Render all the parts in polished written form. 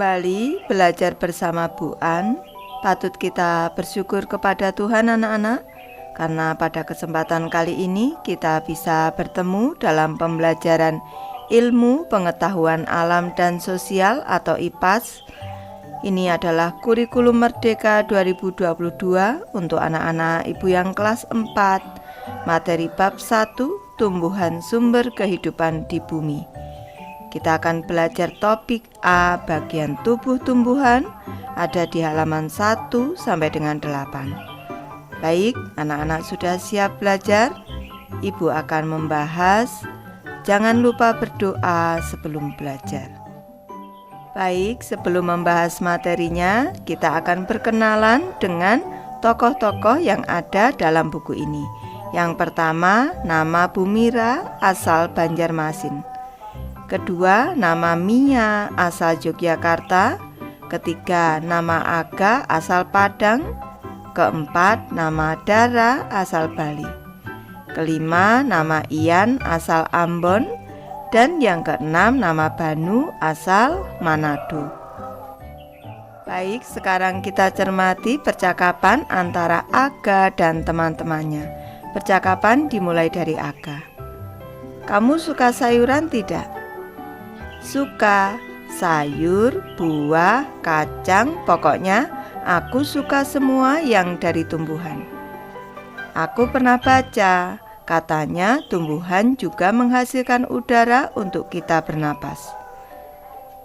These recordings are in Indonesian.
kembali belajar bersama Bu An. Patut kita bersyukur kepada Tuhan anak-anak, karena pada kesempatan kali ini kita bisa bertemu dalam pembelajaran ilmu pengetahuan alam dan sosial atau IPAS. Ini adalah kurikulum Merdeka 2022 untuk anak-anak ibu yang kelas 4, materi bab 1, tumbuhan sumber kehidupan di bumi. Kita akan belajar topik A, bagian tubuh tumbuhan, ada di halaman 1 sampai dengan 8. Baik, anak-anak sudah siap belajar? Ibu akan membahas. Jangan lupa berdoa sebelum belajar. Baik, sebelum membahas materinya, kita akan berkenalan dengan tokoh-tokoh yang ada dalam buku ini. Yang pertama, nama Bu Mira, asal Banjarmasin. Kedua, nama Mia, asal Yogyakarta. Ketiga, nama Aga, asal Padang. Keempat, nama Dara, asal Bali. Kelima, nama Ian, asal Ambon. Dan yang keenam, nama Banu, asal Manado. Baik, sekarang kita cermati percakapan antara Aga dan teman-temannya. Percakapan dimulai dari Aga. Kamu suka sayuran tidak? Suka, sayur, buah, kacang, pokoknya aku suka semua yang dari tumbuhan. Aku pernah baca, katanya tumbuhan juga menghasilkan udara untuk kita bernapas.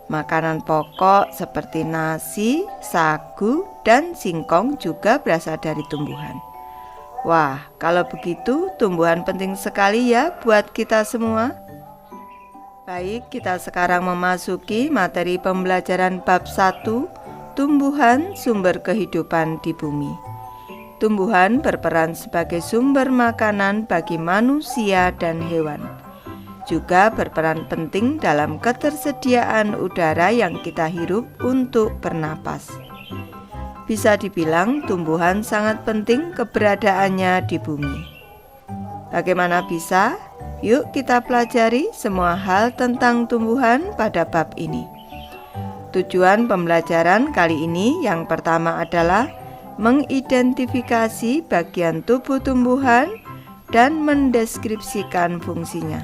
Makanan pokok seperti nasi, sagu, dan singkong juga berasal dari tumbuhan. Wah, kalau begitu tumbuhan penting sekali ya buat kita semua. Baik, kita sekarang memasuki materi pembelajaran bab 1, tumbuhan sumber kehidupan di bumi. Tumbuhan berperan sebagai sumber makanan bagi manusia dan hewan. Juga berperan penting dalam ketersediaan udara yang kita hirup untuk bernapas. Bisa dibilang tumbuhan sangat penting keberadaannya di bumi. Bagaimana bisa? Yuk kita pelajari semua hal tentang tumbuhan pada bab ini. Tujuan pembelajaran kali ini yang pertama adalah mengidentifikasi bagian tubuh tumbuhan dan mendeskripsikan fungsinya.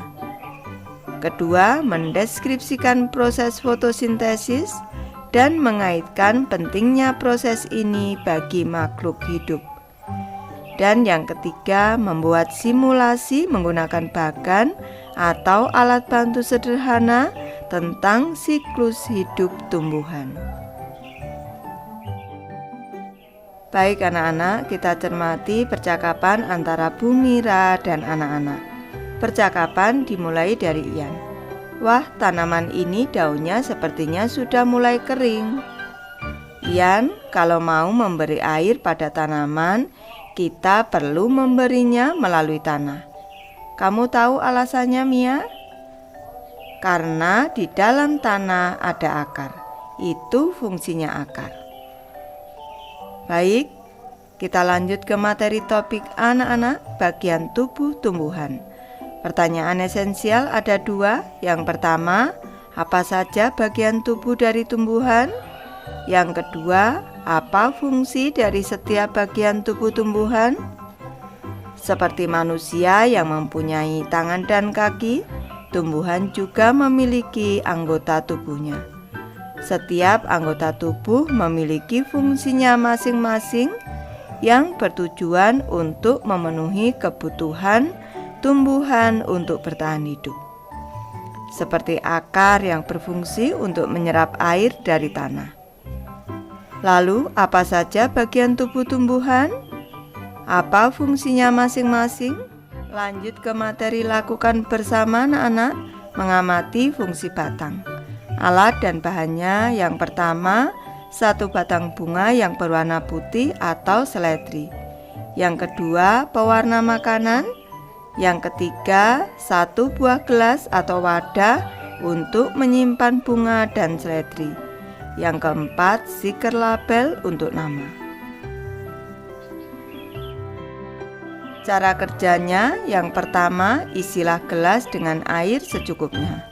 Kedua, mendeskripsikan proses fotosintesis dan mengaitkan pentingnya proses ini bagi makhluk hidup. Dan yang ketiga, membuat simulasi menggunakan bagan atau alat bantu sederhana tentang siklus hidup tumbuhan. Baik anak-anak, kita cermati percakapan antara Bu Mira dan anak-anak. Percakapan dimulai dari Ian. Wah, tanaman ini daunnya sepertinya sudah mulai kering. Ian, kalau mau memberi air pada tanaman, kita perlu memberinya melalui tanah. Kamu tahu alasannya, Mia? Karena di dalam tanah ada akar. Itu fungsinya akar. Baik, kita lanjut ke materi topik anak-anak bagian tubuh tumbuhan. Pertanyaan esensial ada 2. Yang pertama, apa saja bagian tubuh dari tumbuhan? Yang kedua, apa fungsi dari setiap bagian tubuh tumbuhan? Seperti manusia yang mempunyai tangan dan kaki, tumbuhan juga memiliki anggota tubuhnya. Setiap anggota tubuh memiliki fungsinya masing-masing yang bertujuan untuk memenuhi kebutuhan tumbuhan untuk bertahan hidup. Seperti akar yang berfungsi untuk menyerap air dari tanah. Lalu, apa saja bagian tubuh tumbuhan? Apa fungsinya masing-masing? Lanjut ke materi lakukan bersama anak-anak, mengamati fungsi batang. Alat dan bahannya yang pertama, 1 batang bunga yang berwarna putih atau seledri. Yang kedua, pewarna makanan. Yang ketiga, 1 buah gelas atau wadah untuk menyimpan bunga dan seledri. Yang keempat, stiker label untuk nama. Cara kerjanya, yang pertama, isilah gelas dengan air secukupnya.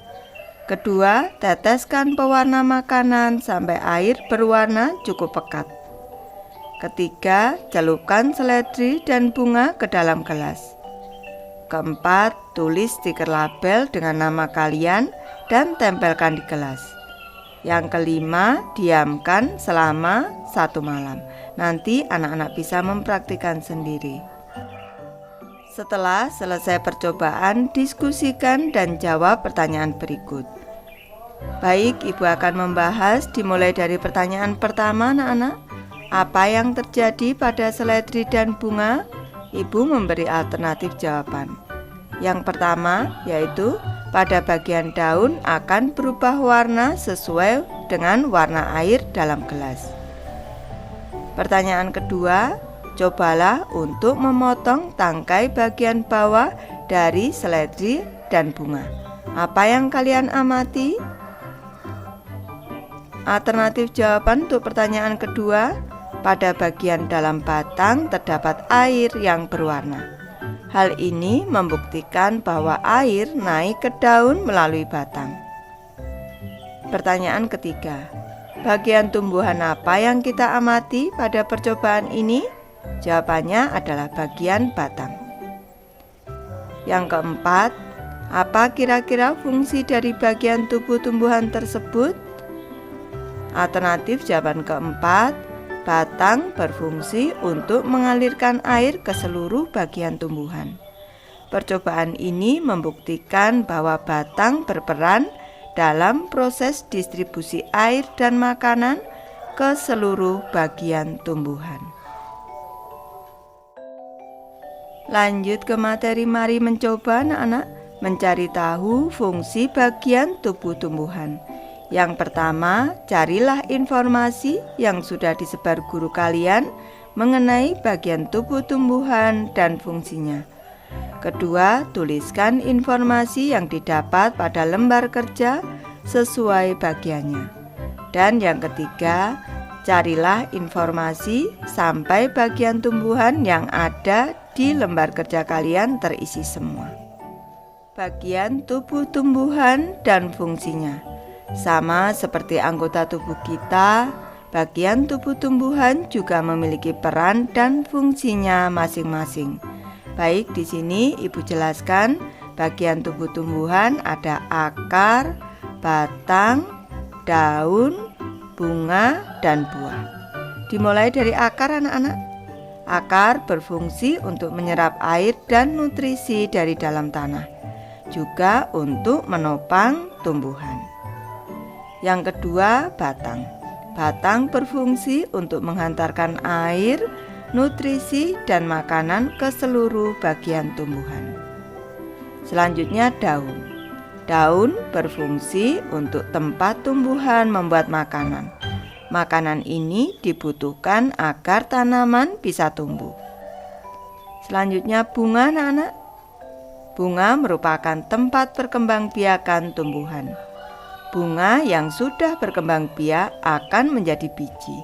Kedua, teteskan pewarna makanan sampai air berwarna cukup pekat. Ketiga, celupkan seledri dan bunga ke dalam gelas. Keempat, tulis stiker label dengan nama kalian dan tempelkan di gelas. Yang kelima, diamkan selama 1 malam. Nanti anak-anak bisa mempraktikkan sendiri. Setelah selesai percobaan, diskusikan dan jawab pertanyaan berikut. Baik, Ibu akan membahas dimulai dari pertanyaan pertama, anak-anak. Apa yang terjadi pada seledri dan bunga? Ibu memberi alternatif jawaban. Yang pertama yaitu pada bagian daun akan berubah warna sesuai dengan warna air dalam gelas. Pertanyaan kedua, cobalah untuk memotong tangkai bagian bawah dari seledri dan bunga. Apa yang kalian amati? Alternatif jawaban untuk pertanyaan kedua, pada bagian dalam batang terdapat air yang berwarna. Hal ini membuktikan bahwa air naik ke daun melalui batang. Pertanyaan ketiga, bagian tumbuhan apa yang kita amati pada percobaan ini? Jawabannya adalah bagian batang. Yang keempat, apa kira-kira fungsi dari bagian tubuh tumbuhan tersebut? Alternatif jawaban keempat, batang berfungsi untuk mengalirkan air ke seluruh bagian tumbuhan. Percobaan ini membuktikan bahwa batang berperan dalam proses distribusi air dan makanan ke seluruh bagian tumbuhan. Lanjut ke materi, mari mencoba anak-anak mencari tahu fungsi bagian tubuh tumbuhan. Yang pertama, carilah informasi yang sudah disebar guru kalian mengenai bagian tubuh tumbuhan dan fungsinya. Kedua, tuliskan informasi yang didapat pada lembar kerja sesuai bagiannya. Dan yang ketiga, carilah informasi sampai bagian tumbuhan yang ada di lembar kerja kalian terisi semua. Bagian tubuh tumbuhan dan fungsinya. Sama seperti anggota tubuh kita, bagian tubuh tumbuhan juga memiliki peran dan fungsinya masing-masing. Baik, di sini Ibu jelaskan bagian tubuh tumbuhan ada akar, batang, daun, bunga, dan buah. Dimulai dari akar, anak-anak. Akar berfungsi untuk menyerap air dan nutrisi dari dalam tanah, juga untuk menopang tumbuhan. Yang kedua, batang. Batang berfungsi untuk menghantarkan air, nutrisi, dan makanan ke seluruh bagian tumbuhan. Selanjutnya, daun. Daun berfungsi untuk tempat tumbuhan membuat makanan. Makanan ini dibutuhkan agar tanaman bisa tumbuh. Selanjutnya, bunga, anak-anak. Bunga merupakan tempat perkembangbiakan tumbuhan. Bunga yang sudah berkembang biak akan menjadi biji.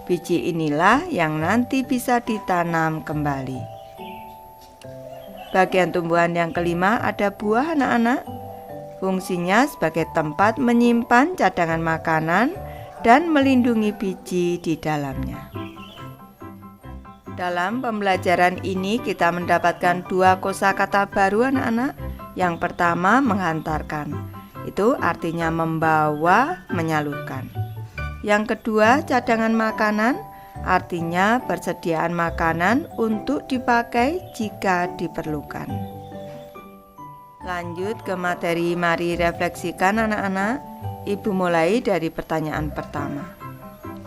Biji inilah yang nanti bisa ditanam kembali. Bagian tumbuhan yang kelima ada buah, anak-anak. Fungsinya sebagai tempat menyimpan cadangan makanan dan melindungi biji di dalamnya. Dalam pembelajaran ini kita mendapatkan 2 kosakata baru, anak-anak. Yang pertama, menghantarkan. Itu artinya membawa, menyalurkan. Yang kedua, cadangan makanan, artinya persediaan makanan untuk dipakai jika diperlukan. Lanjut ke materi, mari refleksikan anak-anak. Ibu mulai dari pertanyaan pertama.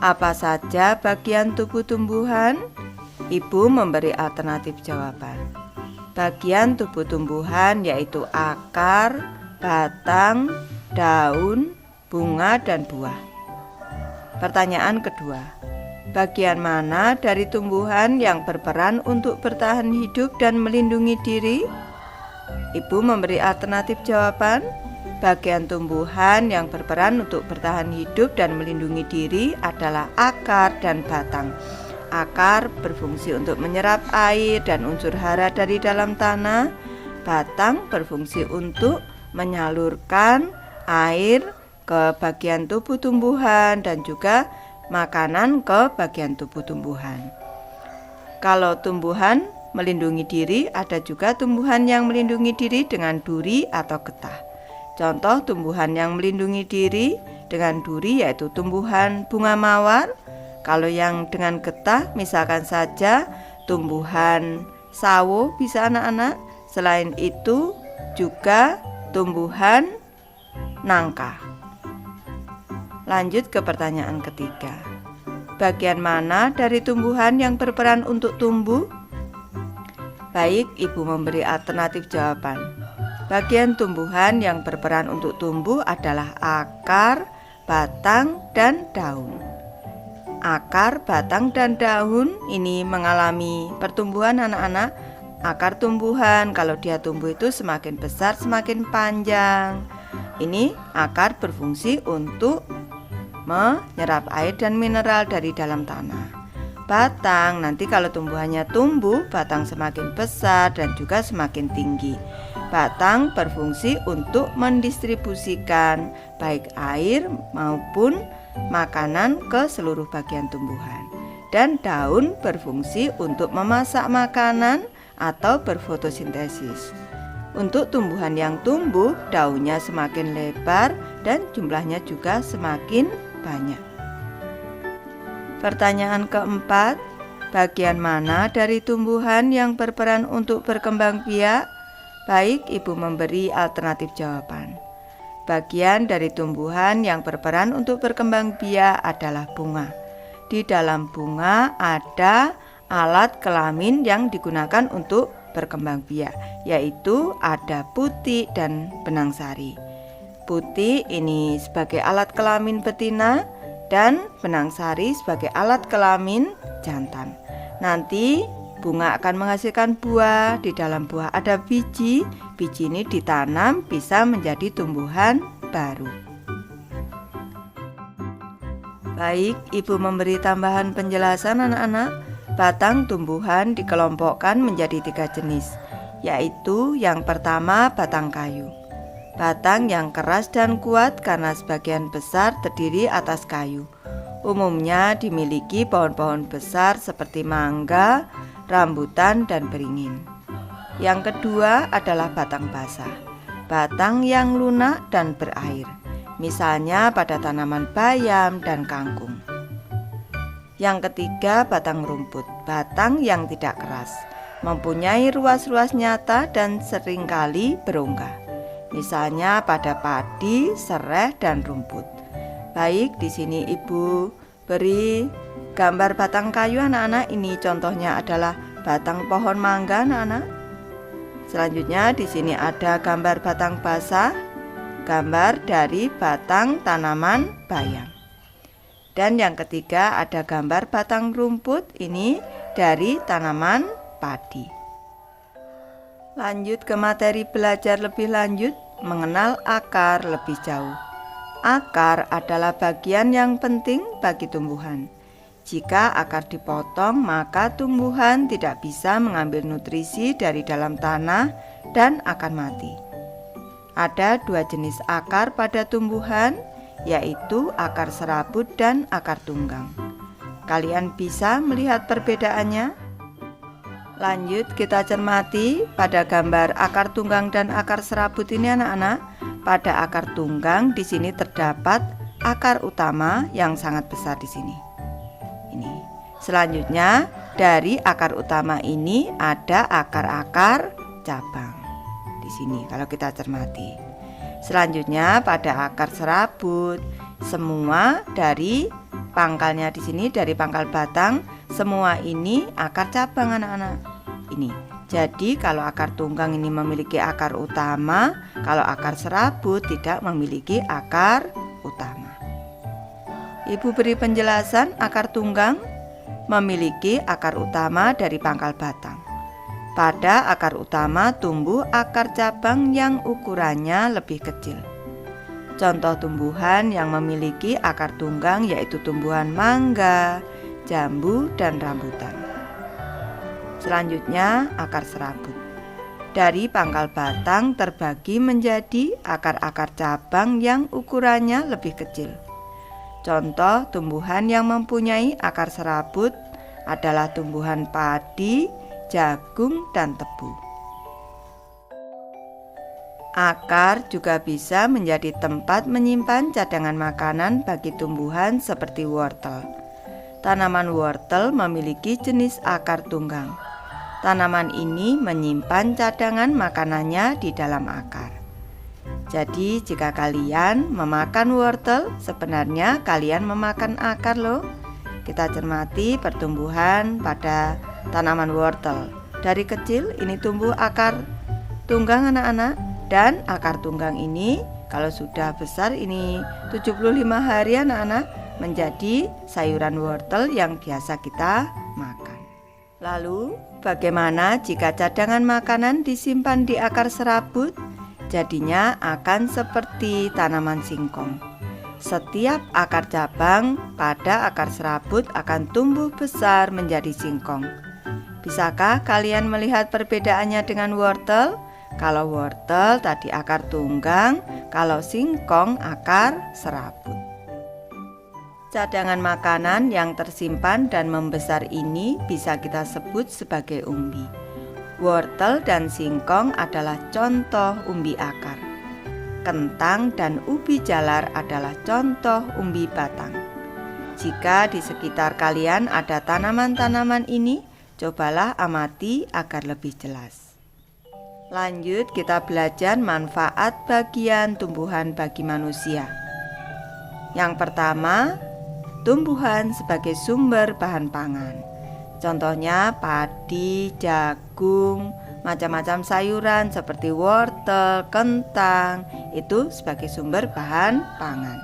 Apa saja bagian tubuh tumbuhan? Ibu memberi alternatif jawaban. Bagian tubuh tumbuhan yaitu akar, batang, daun, bunga, dan buah. Pertanyaan kedua, bagian mana dari tumbuhan yang berperan untuk bertahan hidup dan melindungi diri? Ibu memberi alternatif jawaban. Bagian tumbuhan yang berperan untuk bertahan hidup dan melindungi diri adalah akar dan batang. Akar berfungsi untuk menyerap air dan unsur hara dari dalam tanah. Batang berfungsi untuk menyalurkan air ke bagian tubuh tumbuhan dan juga makanan ke bagian tubuh tumbuhan. Kalau tumbuhan melindungi diri, ada juga tumbuhan yang melindungi diri dengan duri atau getah. Contoh tumbuhan yang melindungi diri dengan duri yaitu tumbuhan bunga mawar. Kalau yang dengan getah misalkan saja tumbuhan sawo bisa anak-anak. Selain itu juga tumbuhan nangka. Lanjut ke pertanyaan ketiga. Bagian mana dari tumbuhan yang berperan untuk tumbuh? Baik, Ibu memberi alternatif jawaban. Bagian tumbuhan yang berperan untuk tumbuh adalah akar, batang, dan daun. Akar, batang, dan daun ini mengalami pertumbuhan anak-anak. Akar tumbuhan kalau dia tumbuh itu semakin besar, semakin panjang. Ini akar berfungsi untuk menyerap air dan mineral dari dalam tanah. Batang, nanti kalau tumbuhannya tumbuh, batang semakin besar dan juga semakin tinggi. Batang berfungsi untuk mendistribusikan baik air maupun makanan ke seluruh bagian tumbuhan. Dan daun berfungsi untuk memasak makanan atau berfotosintesis. Untuk tumbuhan yang tumbuh, daunnya semakin lebar dan jumlahnya juga semakin banyak. Pertanyaan keempat, bagian mana dari tumbuhan yang berperan untuk berkembang biak? Baik, Ibu memberi alternatif jawaban. Bagian dari tumbuhan yang berperan untuk berkembang biak adalah bunga. Di dalam bunga ada alat kelamin yang digunakan untuk berkembang biak, yaitu ada putik dan benang sari. Putik ini sebagai alat kelamin betina dan benang sari sebagai alat kelamin jantan. Nanti bunga akan menghasilkan buah. Di dalam buah ada biji. Biji ini ditanam bisa menjadi tumbuhan baru. Baik, Ibu memberi tambahan penjelasan anak-anak. Batang tumbuhan dikelompokkan menjadi 3 jenis, yaitu yang pertama batang kayu. Batang yang keras dan kuat karena sebagian besar terdiri atas kayu. Umumnya dimiliki pohon-pohon besar seperti mangga, rambutan, dan beringin. Yang kedua adalah batang basah. Batang yang lunak dan berair, misalnya pada tanaman bayam dan kangkung. Yang ketiga batang rumput, batang yang tidak keras, mempunyai ruas-ruas nyata dan seringkali berongga. Misalnya pada padi, serai, dan rumput. Baik, di sini Ibu beri gambar batang kayu anak-anak. Ini contohnya adalah batang pohon mangga anak-anak. Selanjutnya di sini ada gambar batang basah, gambar dari batang tanaman bayam. Dan yang ketiga ada gambar batang rumput, ini dari tanaman padi. Lanjut ke materi belajar lebih lanjut, mengenal akar lebih jauh. Akar adalah bagian yang penting bagi tumbuhan. Jika akar dipotong, maka tumbuhan tidak bisa mengambil nutrisi dari dalam tanah dan akan mati. Ada 2 jenis akar pada tumbuhan, yaitu akar serabut dan akar tunggang. Kalian bisa melihat perbedaannya? Lanjut kita cermati pada gambar akar tunggang dan akar serabut ini anak-anak. Pada akar tunggang di sini terdapat akar utama yang sangat besar di sini. Ini. Selanjutnya dari akar utama ini ada akar-akar cabang. Di sini kalau kita cermati. Selanjutnya pada akar serabut, semua dari pangkalnya di sini dari pangkal batang, semua ini akar cabang anak-anak. Ini. Jadi kalau akar tunggang ini memiliki akar utama, kalau akar serabut tidak memiliki akar utama. Ibu beri penjelasan akar tunggang memiliki akar utama dari pangkal batang. Pada akar utama tumbuh akar cabang yang ukurannya lebih kecil. Contoh tumbuhan yang memiliki akar tunggang yaitu tumbuhan mangga, jambu, dan rambutan. Selanjutnya akar serabut. Dari pangkal batang terbagi menjadi akar-akar cabang yang ukurannya lebih kecil. Contoh tumbuhan yang mempunyai akar serabut adalah tumbuhan padi, jagung, dan tebu. Akar juga bisa menjadi tempat menyimpan cadangan makanan bagi tumbuhan seperti wortel. Tanaman wortel memiliki jenis akar tunggang. Tanaman ini menyimpan cadangan makanannya di dalam akar. Jadi jika kalian memakan wortel, sebenarnya kalian memakan akar loh. Kita cermati pertumbuhan pada tanaman wortel. Dari kecil ini tumbuh akar tunggang anak-anak, dan akar tunggang ini kalau sudah besar ini 75 hari anak-anak menjadi sayuran wortel yang biasa kita makan. Lalu, bagaimana jika cadangan makanan disimpan di akar serabut? Jadinya akan seperti tanaman singkong. Setiap akar cabang pada akar serabut akan tumbuh besar menjadi singkong. Bisakah kalian melihat perbedaannya dengan wortel? Kalau wortel tadi akar tunggang, kalau singkong akar serabut. Cadangan makanan yang tersimpan dan membesar ini bisa kita sebut sebagai umbi. Wortel dan singkong adalah contoh umbi akar. Kentang dan ubi jalar adalah contoh umbi batang. Jika di sekitar kalian ada tanaman-tanaman ini, cobalah amati agar lebih jelas. Lanjut, kita belajar manfaat bagian tumbuhan bagi manusia. Yang pertama, tumbuhan sebagai sumber bahan pangan. Contohnya padi, jagung, macam-macam sayuran seperti wortel, kentang, itu sebagai sumber bahan pangan.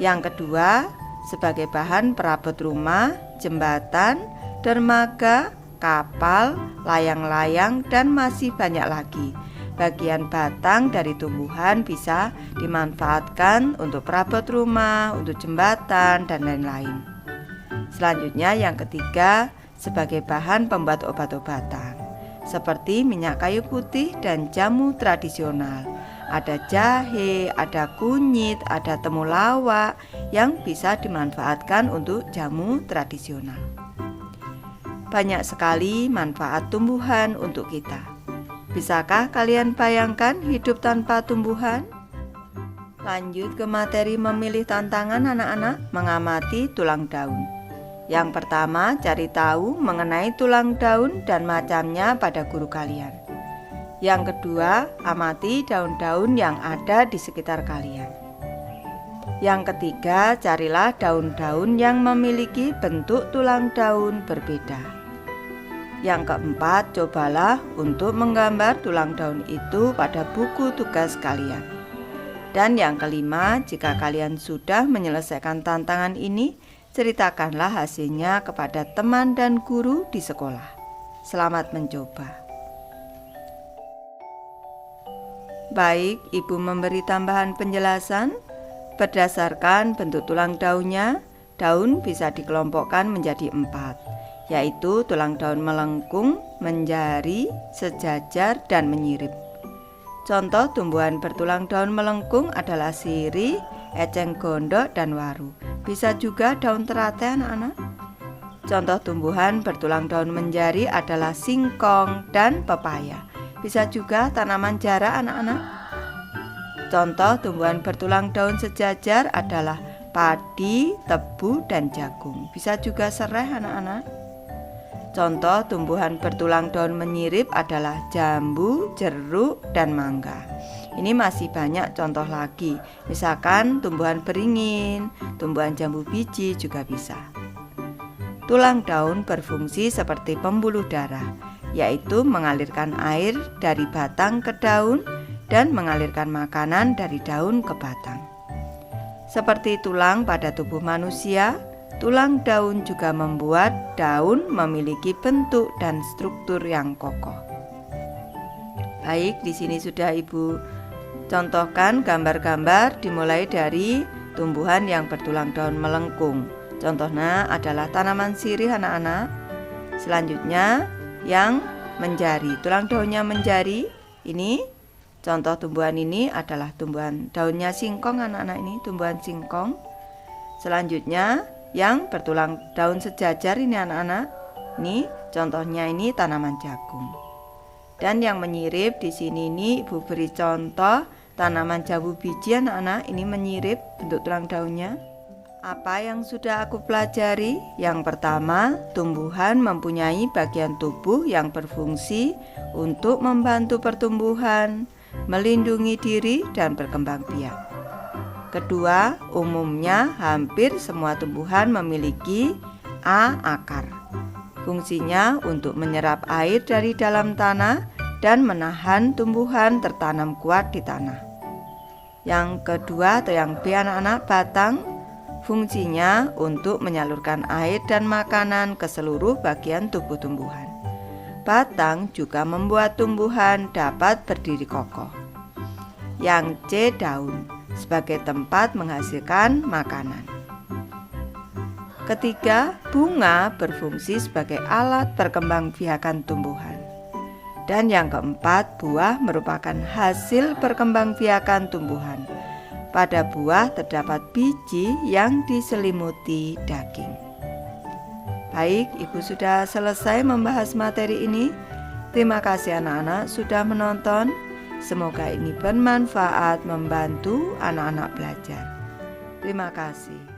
Yang kedua, sebagai bahan perabot rumah, jembatan, dermaga, kapal, layang-layang, dan masih banyak lagi. Bagian batang dari tumbuhan bisa dimanfaatkan untuk perabot rumah, untuk jembatan, dan lain-lain. Selanjutnya yang ketiga, sebagai bahan pembuat obat-obatan seperti minyak kayu putih dan jamu tradisional. Ada jahe, ada kunyit, ada temulawak yang bisa dimanfaatkan untuk jamu tradisional. Banyak sekali manfaat tumbuhan untuk kita. Bisakah kalian bayangkan hidup tanpa tumbuhan? Lanjut ke materi memilih tantangan anak-anak mengamati tulang daun. Yang pertama, cari tahu mengenai tulang daun dan macamnya pada guru kalian. Yang kedua, amati daun-daun yang ada di sekitar kalian. Yang ketiga, carilah daun-daun yang memiliki bentuk tulang daun berbeda. Yang keempat, cobalah untuk menggambar tulang daun itu pada buku tugas kalian. Dan yang kelima, jika kalian sudah menyelesaikan tantangan ini, ceritakanlah hasilnya kepada teman dan guru di sekolah. Selamat mencoba. Baik, Ibu memberi tambahan penjelasan. Berdasarkan bentuk tulang daunnya, daun bisa dikelompokkan menjadi 4, yaitu tulang daun melengkung, menjari, sejajar, dan menyirip. Contoh tumbuhan bertulang daun melengkung adalah sirih, eceng gondok, dan waru. Bisa juga daun teratai anak-anak. Contoh tumbuhan bertulang daun menjari adalah singkong dan pepaya. Bisa juga tanaman jara anak-anak. Contoh tumbuhan bertulang daun sejajar adalah padi, tebu, dan jagung. Bisa juga serai anak-anak. Contoh tumbuhan bertulang daun menyirip adalah jambu, jeruk, dan mangga. Ini masih banyak contoh lagi. Misalkan tumbuhan beringin, tumbuhan jambu biji juga bisa. Tulang daun berfungsi seperti pembuluh darah, yaitu mengalirkan air dari batang ke daun dan mengalirkan makanan dari daun ke batang. Seperti tulang pada tubuh manusia, tulang daun juga membuat daun memiliki bentuk dan struktur yang kokoh. Baik, di sini sudah Ibu contohkan gambar-gambar dimulai dari tumbuhan yang bertulang daun melengkung. Contohnya adalah tanaman sirih anak-anak. Selanjutnya yang menjari. Tulang daunnya menjari. Ini contoh tumbuhan ini adalah tumbuhan daunnya singkong anak-anak, ini tumbuhan singkong. Selanjutnya yang bertulang daun sejajar ini anak-anak. Ini contohnya ini tanaman jagung. Dan yang menyirip di sini ini Ibu beri contoh tanaman jambu biji anak-anak. Ini menyirip bentuk tulang daunnya. Apa yang sudah aku pelajari? Yang pertama, tumbuhan mempunyai bagian tubuh yang berfungsi untuk membantu pertumbuhan, melindungi diri, dan berkembang biak. Kedua, umumnya hampir semua tumbuhan memiliki akar. Fungsinya untuk menyerap air dari dalam tanah dan menahan tumbuhan tertanam kuat di tanah. Yang kedua atau yang B anak-anak, batang. Fungsinya untuk menyalurkan air dan makanan ke seluruh bagian tubuh tumbuhan. Batang juga membuat tumbuhan dapat berdiri kokoh. Yang C, daun, sebagai tempat menghasilkan makanan. Ketiga, bunga berfungsi sebagai alat perkembangbiakan tumbuhan. Dan yang keempat, buah merupakan hasil perkembangbiakan tumbuhan. Pada buah terdapat biji yang diselimuti daging. Baik, Ibu sudah selesai membahas materi ini. Terima kasih anak-anak sudah menonton. Semoga ini bermanfaat membantu anak-anak belajar. Terima kasih.